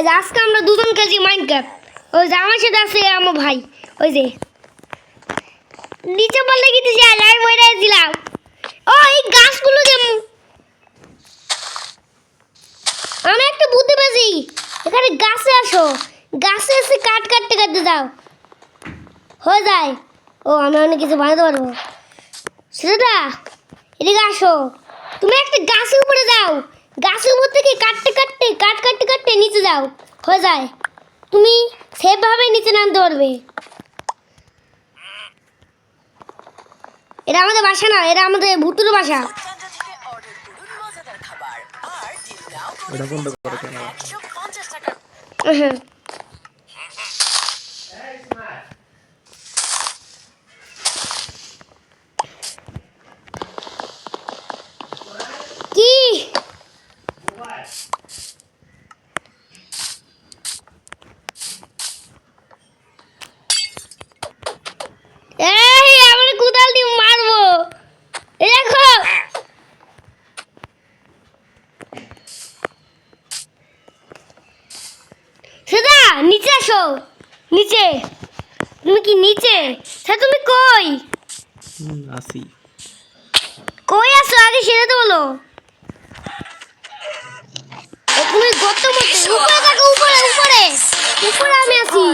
Guys আজকে আমরা দুজন খেলছি মাইনক্রাফট। ওই যে আমার সাথে আছে আমার ভাই, ওই যে নিচে বললে কি দিছে লাইভ হয়ে দিলাম। ও এই গাছগুলো যে আমি একটা বুদ্ধি পেয়েছি, এখানে গাছে আসো, গাছে এসে কাটতে দাও, হয়ে যায়। ও আমি অনেক কিছু বানাতে পারবো। সেটা এদিকে আসো, তুমি একটা গাছের উপরে যাও, গাছের উপর থেকে কাটতে নিচে যাও, হয়ে যায়। তুমি সেভাবে নিচে নামতে পারবে। এটা আমাদের বাসা না, এটা আমাদের ভুতুর বাসা। কি এই আমরা কোদাল দিয়ে মারবো, দেখো সেদা নিচে আসো, নিচে। তুমি কি নিচে? সেটা তুমি কই আসি? কই আসো আগে সেটা তো বলো। তুমি গর্ত মধ্যে উপরে থাকো, উপরে উপরে উপরে আমি আছি।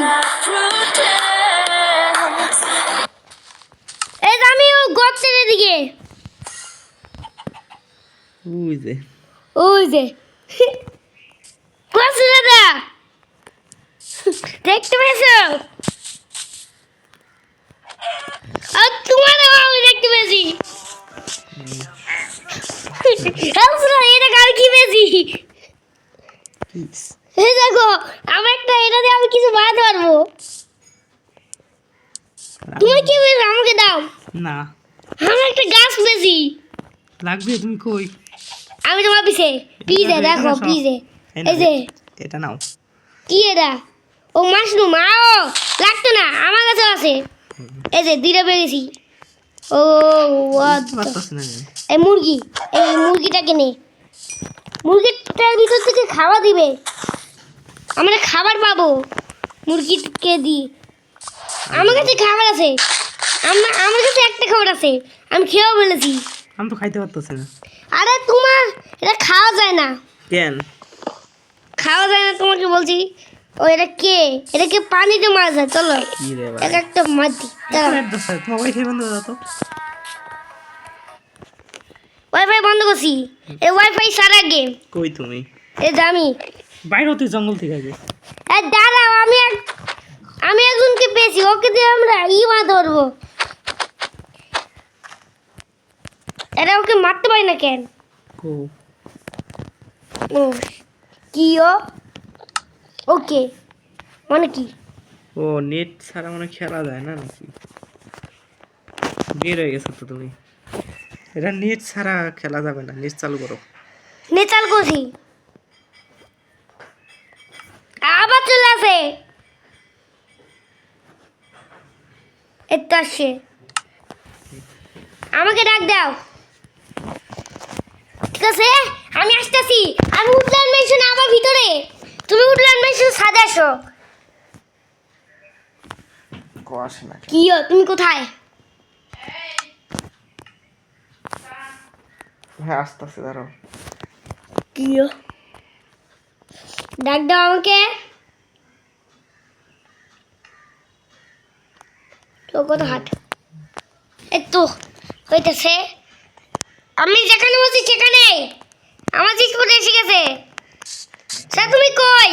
এই যে আমি ওই গর্তের এদিকে, ওই যে কোথায় দাদা দেখতে পেয়েছো? আর তোমার আমি দেখতে পেয়েছি। এটা আমি কি পেয়েছি? এই দেখো আমার একটা, এটা দিয়ে আমি কিছু বানাতে পারবো। তুমি কি পেয়েছো আমাকে দাও না, আমি একটা গাছ পেয়েছি। লাগবে? তুমি কই? আমি তোমার পিছে পিছে দেখো পিছে। এই যে এটা নাও। কি এটা? ও মাশরুম। আও লাগতো না, আমার কাছে আছে। এই যে দিরে পেয়েছি। ও এই মুরগি, এই মুরগিটাকে নে, মুরগিটার ভিতর থেকে খাওয়া দিবে, আমরা খাবার পাবো মুরগিকে দি। আমার কাছে খাবার আছে, আমার কাছে একটা খাবার আছে, আমি খেয়েও বলেছি। আমি তো খাইতে পারতেছি না। আরে তোমার এটা খাওয়া যায় না। কেন খাওয়া যায় না তোমাকে বলছি। ও এটাকে পানিতে মারা যায়। চলো এক একটা মাটি। ওয়াইফাই বন্ধ করছি। এই ওয়াইফাই সারা গেম। কই তুমি? এই যে আমি বাইরে হতে জঙ্গল থেকে আগে। এই দাঁড়াও, আমি একজনকে পেয়েছি, ওকে দিয়ে আমরা মারতে পারবো। এটা ওকে মারতে পারি না কেন? ও কি ওকে মানে কি? ও নেট ছাড়া মানে খেলা যায় না নাকি? বের হয়ে গেছো তো তুমি। এটা নেট ছাড়া খেলা যাবে না, নেট চালু করো। নেট চালু করছি, আবার চলে আসে। এতো আসছে, আমাকে ডাক দাও। ঠিক আছে আমি আসতেছি। আমি উঠলাম মেশিন আমার ভিতরে, তুমি উঠলাম মেশিন সাদে আসো। কি তুমি কোথায়? হ্যাঁ আসতেছে, দাঁড়াও। কি ডাক দাও আমাকে। তো কত হাট একটু হইতেছে। আমি যেখানে বসি সেখানে আমার জিনিসপত্র এসে গেছে। স্যার তুমি কই?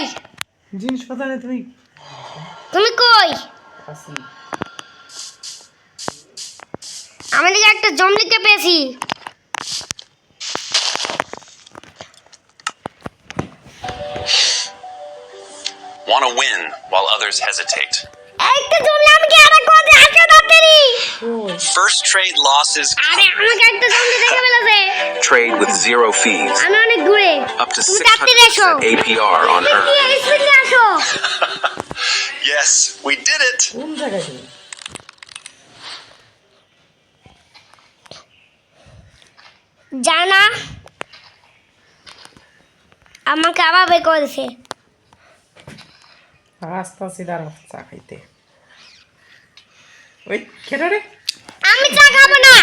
জিনিসপত্র নেই, তুমি কই? আসি। আমি দিকে একটা জমলিকে পেয়েছি। Want to win while others hesitate. একটা জমলি আমাকে আরেক কোণে আসো তাড়াতাড়ি। First trade losses. আরে আমাকে একটা জমলি দেখে ফেলেছে। Trade with zero fees. আমি অনেক দূরে। Up to তুমি তাড়াতাড়ি এসো। 600% APR on Earth. স্পিডে আসো। Yes, we did it. কোন জায়গায় তুমি? জানা আমাকে আবার বের করেছে। রাস্তা সিধার চা খাইতে ওই খেলা রে আমি চা খাবো না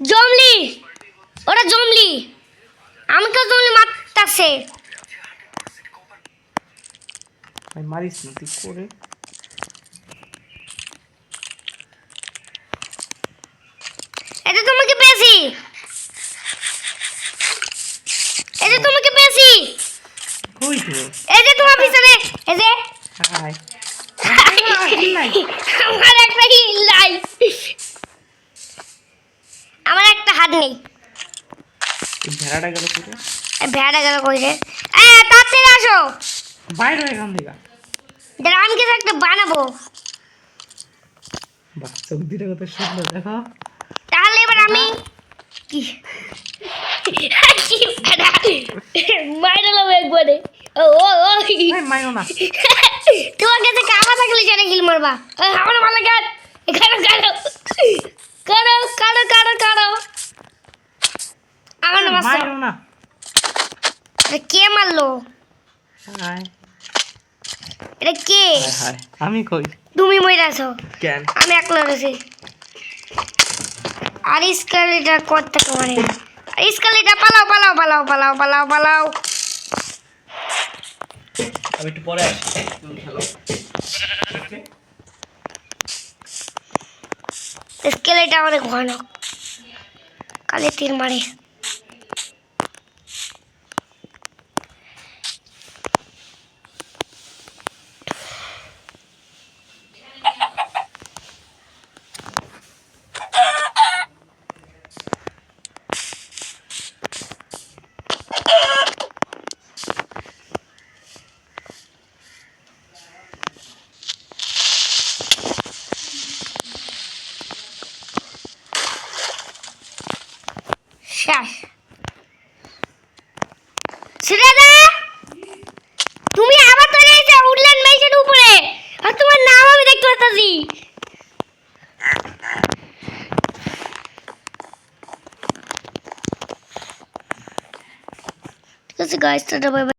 জমলি ওরা জমলি আমাকে জমলি মারতাছে ভাই মারিস না তুই করে এটা তোমাকে পেয়েছি এটা তোমাকে পেয়েছি কই তুই এই যে তোমার পিছনে এই যে হাই আমার একটা হিল নাই আমার একটা হাত নেই এই ভেড়াটা গেল কোথায় এই ভেড়া গেল কই রে তাড়াতাড়ি আসো বাইরে এখান থেকে দাঁড়া আমি কিছু একটা বানাবো বাচ্চা বুদ্ধিটা কত সুন্দর দেখো তাহলে এবার আমি কি কি ভেড়া মাইরালাম একবারে ও ও ও ভাই মাইরো না তোমার কাছে কামা থাকলে জানে হিল মারবা আমার ভালো গান কারো কারো কারো কারো কারো কারো আমার নাম মাইরো না এটা কে মারলো হাই এটা কে হাই আমি কই তুমি মরে আছো কেন আমি একলা রয়েছি আর স্কালিটা করতে পারে স্কালিটা পালাও পালাও পালাও পালাও পালাও পালাও আমি একটু পরে আসি তুমি খেলো স্কেলেটা অনেক ভয়ানক কালে তীর মারে শেষ সেটা তুমি আবার তৈরি হয়েছে উডল্যান্ড মেশিনের উপরে আর তোমার নাম আমি দেখতে পাচ্ছি ঠিক আছে গাইস টাটা বাই বাই